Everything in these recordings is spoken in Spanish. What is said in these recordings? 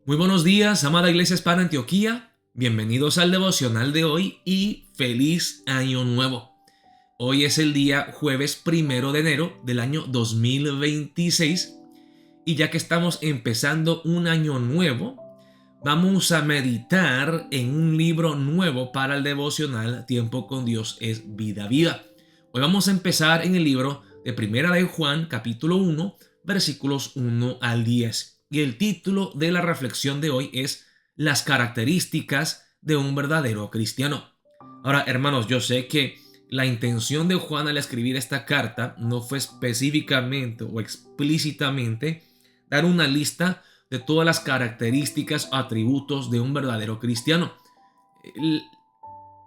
Muy buenos días, amada Iglesia Hispana Antioquía. Bienvenidos al devocional de hoy y feliz año nuevo. Hoy es el día jueves 1 de enero del año 2026 y ya que estamos empezando un año nuevo, vamos a meditar en un libro nuevo para el devocional Tiempo con Dios es vida viva. Hoy vamos a empezar en el libro de Primera de Juan, capítulo 1, versículos 1 al 10. Y el título de la reflexión de hoy es Las características de un verdadero cristiano. Ahora, hermanos, yo sé que la intención de Juan al escribir esta carta no fue específicamente o explícitamente dar una lista de todas las características o atributos de un verdadero cristiano.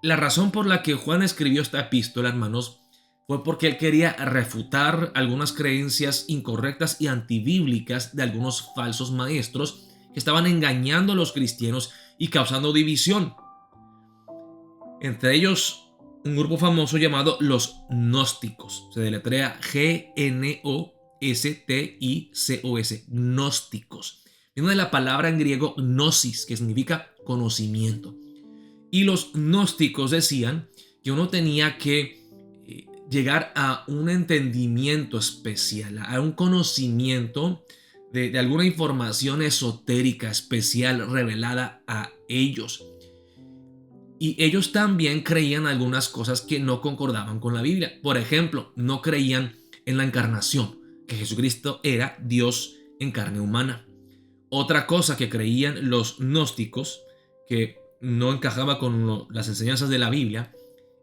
La razón por la que Juan escribió esta epístola, hermanos, fue porque él quería refutar algunas creencias incorrectas y antibíblicas de algunos falsos maestros que estaban engañando a los cristianos y causando división. Entre ellos, un grupo famoso llamado los gnósticos. Se deletrea Gnosticos, gnósticos. Viene de la palabra en griego gnosis, que significa conocimiento. Y los gnósticos decían que uno tenía que llegar a un entendimiento especial, a un conocimiento de alguna información esotérica especial revelada a ellos. Y ellos también creían algunas cosas que no concordaban con la Biblia. Por ejemplo, no creían en la encarnación, que Jesucristo era Dios en carne humana. Otra cosa que creían los gnósticos, que no encajaba con las enseñanzas de la Biblia,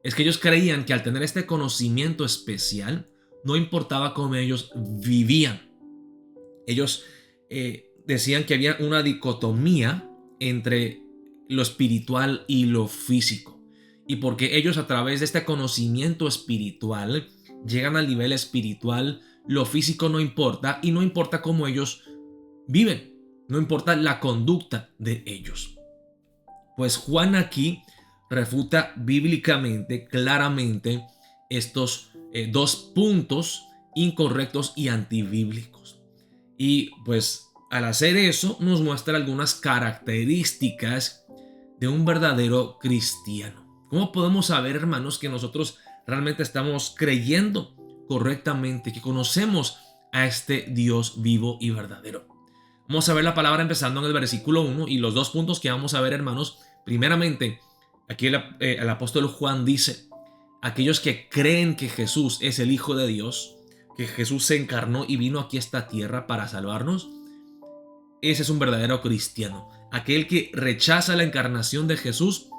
es que ellos creían que al tener este conocimiento especial, no importaba cómo ellos vivían. Ellos decían que había una dicotomía entre lo espiritual y lo físico. Y porque ellos a través de este conocimiento espiritual llegan al nivel espiritual, lo físico no importa y no importa cómo ellos viven, no importa la conducta de ellos. Pues Juan aquí refuta bíblicamente, claramente, estos dos puntos incorrectos y antibíblicos. Y pues al hacer eso nos muestra algunas características de un verdadero cristiano. ¿Cómo podemos saber, hermanos, que nosotros realmente estamos creyendo correctamente, que conocemos a este Dios vivo y verdadero? Vamos a ver la palabra empezando en el versículo 1 y los dos puntos que vamos a ver, hermanos. Primeramente, aquí el apóstol Juan dice, aquellos que creen que Jesús es el Hijo de Dios, que Jesús se encarnó y vino aquí a esta tierra para salvarnos, ese es un verdadero cristiano. Aquel que rechaza la encarnación de Jesús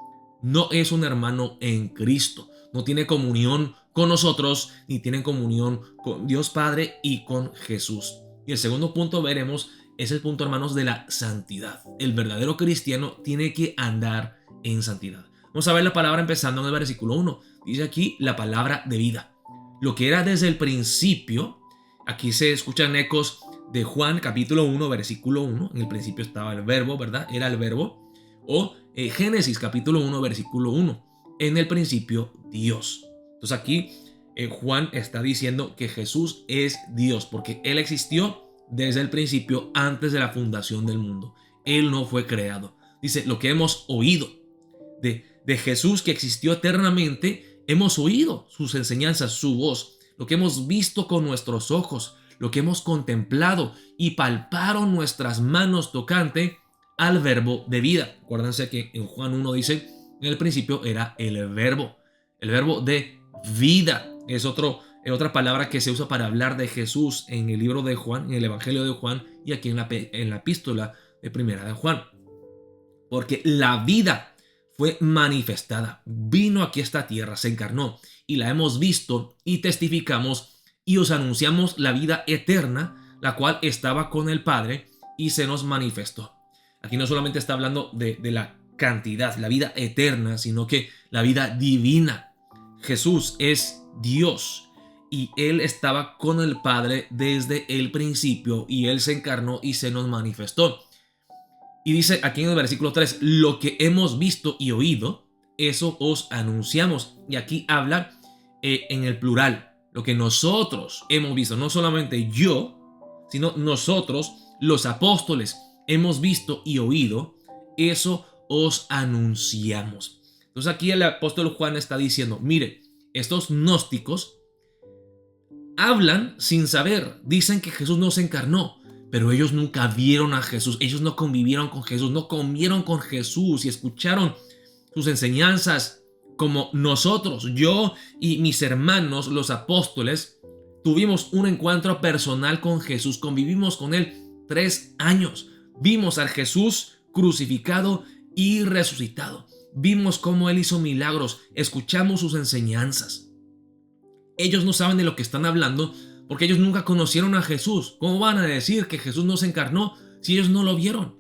no es un hermano en Cristo. No tiene comunión con nosotros, ni tiene comunión con Dios Padre y con Jesús. Y el segundo punto veremos es el punto, hermanos, de la santidad. El verdadero cristiano tiene que andar en santidad. Vamos a ver la palabra empezando en el versículo 1. Dice aquí la palabra de vida. Lo que era desde el principio, aquí se escuchan ecos de Juan capítulo 1, versículo 1. En el principio estaba el verbo, ¿verdad? Era el verbo. O Génesis capítulo 1, versículo 1. En el principio Dios. Entonces aquí Juan está diciendo que Jesús es Dios porque Él existió desde el principio, antes de la fundación del mundo. Él no fue creado. Dice, lo que hemos oído de Jesús que existió eternamente, hemos oído sus enseñanzas, su voz, lo que hemos visto con nuestros ojos, lo que hemos contemplado y palparon nuestras manos tocante al verbo de vida. Acuérdense que en Juan 1 dice, en el principio era el verbo de vida. Es otra palabra que se usa para hablar de Jesús en el libro de Juan, en el Evangelio de Juan y aquí en la epístola de Primera de Juan. Porque la vida fue manifestada, vino aquí a esta tierra, se encarnó y la hemos visto y testificamos y os anunciamos la vida eterna, la cual estaba con el Padre y se nos manifestó. Aquí no solamente está hablando de la cantidad, la vida eterna, sino que la vida divina. Jesús es Dios y Él estaba con el Padre desde el principio y Él se encarnó y se nos manifestó. Y dice aquí en el versículo 3, lo que hemos visto y oído, eso os anunciamos. Y aquí habla en el plural, lo que nosotros hemos visto, no solamente yo, sino nosotros, los apóstoles, hemos visto y oído, eso os anunciamos. Entonces aquí el apóstol Juan está diciendo, mire, estos gnósticos hablan sin saber, dicen que Jesús no se encarnó, pero ellos nunca vieron a Jesús, ellos no convivieron con Jesús, no comieron con Jesús y escucharon sus enseñanzas como nosotros, yo y mis hermanos, los apóstoles, tuvimos un encuentro personal con Jesús, convivimos con Él 3 años, vimos al Jesús crucificado y resucitado, vimos cómo Él hizo milagros, escuchamos sus enseñanzas. Ellos no saben de lo que están hablando porque ellos nunca conocieron a Jesús. ¿Cómo van a decir que Jesús no se encarnó si ellos no lo vieron?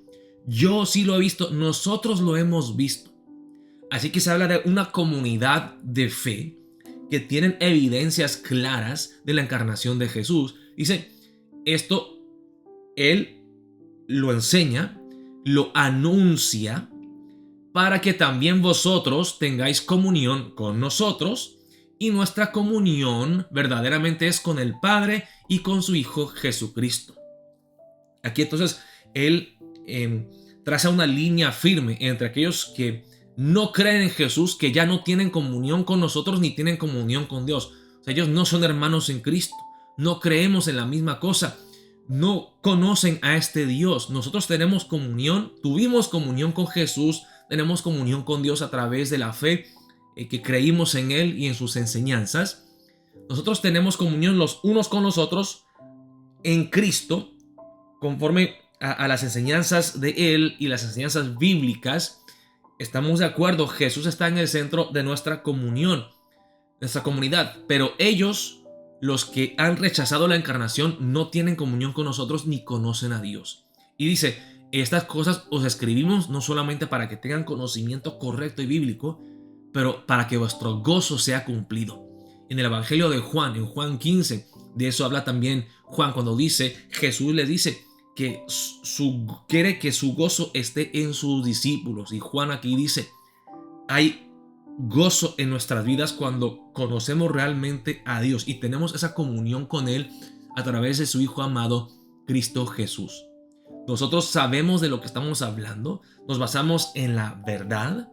Yo sí lo he visto, nosotros lo hemos visto. Así que se habla de una comunidad de fe que tienen evidencias claras de la encarnación de Jesús. Dice, esto Él lo enseña, lo anuncia, para que también vosotros tengáis comunión con nosotros. Y nuestra comunión verdaderamente es con el Padre y con su Hijo Jesucristo. Aquí entonces Él traza una línea firme entre aquellos que no creen en Jesús, que ya no tienen comunión con nosotros ni tienen comunión con Dios. O sea, ellos no son hermanos en Cristo, no creemos en la misma cosa, no conocen a este Dios. Nosotros tenemos comunión, tuvimos comunión con Jesús, tenemos comunión con Dios a través de la fe que creímos en Él y en sus enseñanzas. Nosotros tenemos comunión los unos con los otros en Cristo, conforme a las enseñanzas de Él y las enseñanzas bíblicas. Estamos de acuerdo, Jesús está en el centro de nuestra comunión, nuestra comunidad, pero ellos, los que han rechazado la encarnación, no tienen comunión con nosotros ni conocen a Dios. Y dice, estas cosas os escribimos no solamente para que tengan conocimiento correcto y bíblico, pero para que vuestro gozo sea cumplido. En el Evangelio de Juan, en Juan 15, de eso habla también Juan cuando dice, Jesús les dice que quiere que su gozo esté en sus discípulos. Y Juan aquí dice, hay gozo en nuestras vidas cuando conocemos realmente a Dios y tenemos esa comunión con Él a través de su Hijo amado, Cristo Jesús. Nosotros sabemos de lo que estamos hablando, nos basamos en la verdad,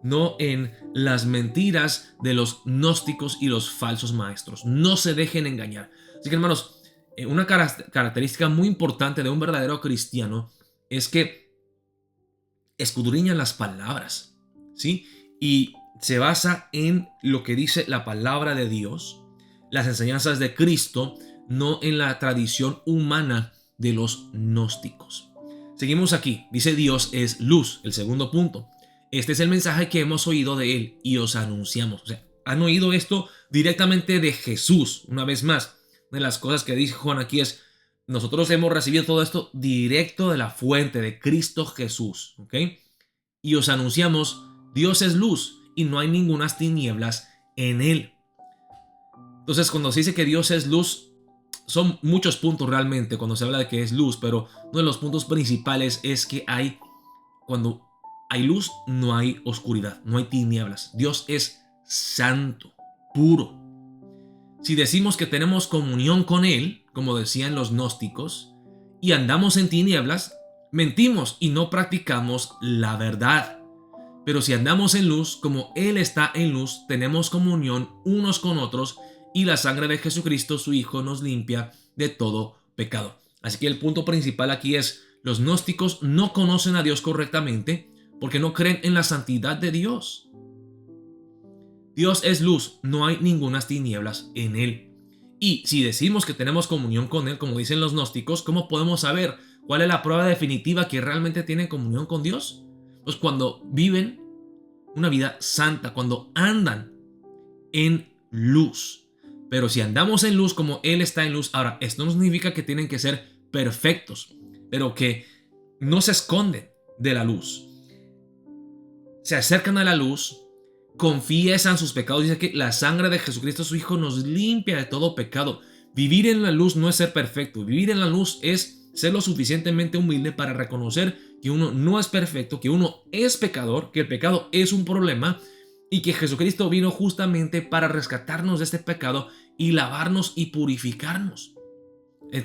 no en las mentiras de los gnósticos y los falsos maestros. No se dejen engañar. Así que, hermanos, una característica muy importante de un verdadero cristiano es que escudriñan las palabras, ¿sí? Y se basa en lo que dice la palabra de Dios, las enseñanzas de Cristo, no en la tradición humana de los gnósticos. Seguimos aquí. Dice, Dios es luz. El segundo punto. Este es el mensaje que hemos oído de Él y os anunciamos. O sea, han oído esto directamente de Jesús. Una vez más, una de las cosas que dice Juan aquí es, nosotros hemos recibido todo esto directo de la fuente de Cristo Jesús. ¿Ok? Y os anunciamos, Dios es luz y no hay ningunas tinieblas en Él. Entonces, cuando se dice que Dios es luz, son muchos puntos realmente cuando se habla de que es luz, pero uno de los puntos principales es que cuando hay luz, no hay oscuridad, no hay tinieblas. Dios es santo, puro. Si decimos que tenemos comunión con Él, como decían los gnósticos, y andamos en tinieblas, mentimos y no practicamos la verdad. Pero si andamos en luz, como Él está en luz, tenemos comunión unos con otros y la sangre de Jesucristo, su Hijo, nos limpia de todo pecado. Así que el punto principal aquí es, los gnósticos no conocen a Dios correctamente porque no creen en la santidad de Dios. Dios es luz, no hay ninguna tinieblas en Él. Y si decimos que tenemos comunión con Él, como dicen los gnósticos, ¿cómo podemos saber cuál es la prueba definitiva que realmente tienen comunión con Dios? Pues cuando viven una vida santa, cuando andan en luz. Pero si andamos en luz como Él está en luz, ahora, esto no significa que tienen que ser perfectos, pero que no se esconden de la luz. Se acercan a la luz, confiesan sus pecados. Dice que la sangre de Jesucristo, su Hijo, nos limpia de todo pecado. Vivir en la luz no es ser perfecto. Vivir en la luz es ser lo suficientemente humilde para reconocer que uno no es perfecto, que uno es pecador, que el pecado es un problema y que Jesucristo vino justamente para rescatarnos de este pecado y lavarnos y purificarnos.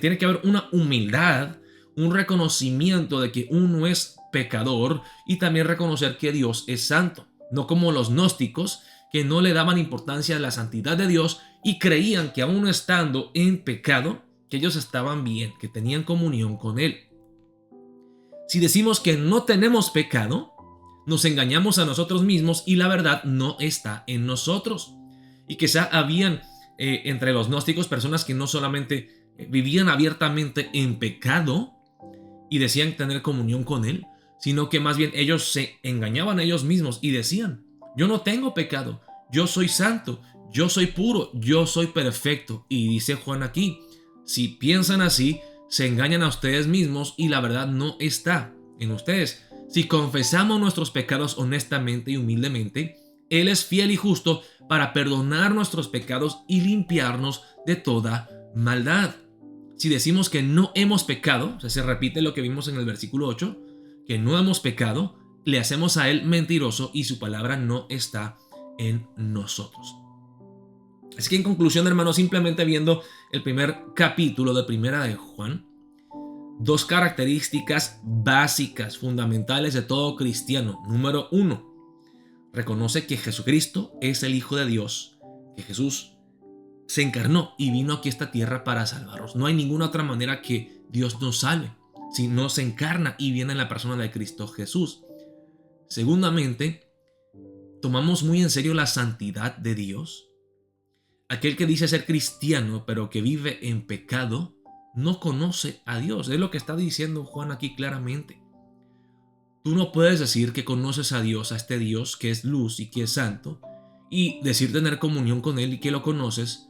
Tiene que haber una humildad, un reconocimiento de que uno es pecador y también reconocer que Dios es santo, no como los gnósticos que no le daban importancia a la santidad de Dios y creían que aún estando en pecado, que ellos estaban bien, que tenían comunión con Él. Si decimos que no tenemos pecado, nos engañamos a nosotros mismos y la verdad no está en nosotros. Y quizá habían entre los gnósticos personas que no solamente vivían abiertamente en pecado y decían tener comunión con Él, sino que más bien ellos se engañaban a ellos mismos y decían: yo no tengo pecado, yo soy santo, yo soy puro, yo soy perfecto. Y dice Juan aquí, si piensan así, se engañan a ustedes mismos y la verdad no está en ustedes. Si confesamos nuestros pecados honestamente y humildemente, Él es fiel y justo para perdonar nuestros pecados y limpiarnos de toda maldad. Si decimos que no hemos pecado, o sea, se repite lo que vimos en el versículo 8, que no hemos pecado, le hacemos a Él mentiroso y su palabra no está en nosotros. Así que en conclusión, hermanos, simplemente viendo el primer capítulo de Primera de Juan, dos características básicas, fundamentales de todo cristiano. Número 1, reconoce que Jesucristo es el Hijo de Dios, que Jesús se encarnó y vino aquí a esta tierra para salvarnos. No hay ninguna otra manera que Dios nos salve si no se encarna y viene en la persona de Cristo Jesús. Segundamente, tomamos muy en serio la santidad de Dios. Aquel que dice ser cristiano pero que vive en pecado no conoce a Dios. Es lo que está diciendo Juan aquí claramente. Tú no puedes decir que conoces a Dios, a este Dios que es luz y que es santo, y decir tener comunión con Él y que lo conoces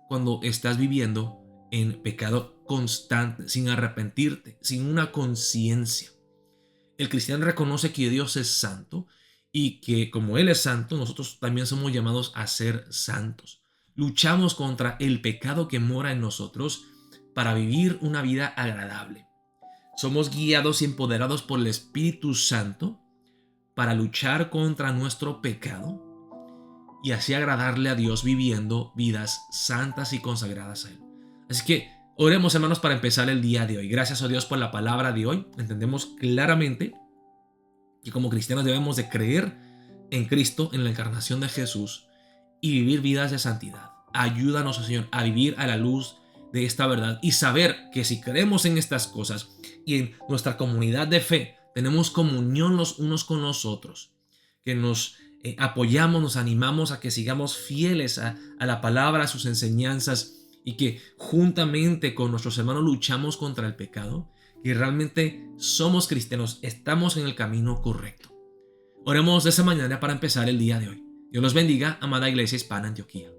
cuando estás viviendo en pecado constante, sin arrepentirte, sin una conciencia. El cristiano reconoce que Dios es santo y que como Él es santo, nosotros también somos llamados a ser santos. Luchamos contra el pecado que mora en nosotros para vivir una vida agradable. Somos guiados y empoderados por el Espíritu Santo para luchar contra nuestro pecado y así agradarle a Dios viviendo vidas santas y consagradas a Él. Así que oremos, hermanos, para empezar el día de hoy. Gracias a Dios por la palabra de hoy. Entendemos claramente que como cristianos debemos de creer en Cristo, en la encarnación de Jesús y vivir vidas de santidad. Ayúdanos, Señor, a vivir a la luz de esta verdad y saber que si creemos en estas cosas y en nuestra comunidad de fe tenemos comunión los unos con los otros, que nos apoyamos, nos animamos a que sigamos fieles a la palabra, a sus enseñanzas y que juntamente con nuestros hermanos luchamos contra el pecado, que realmente somos cristianos, estamos en el camino correcto. Oremos de esa manera para empezar el día de hoy. Dios los bendiga, amada Iglesia Hispana Antioquía.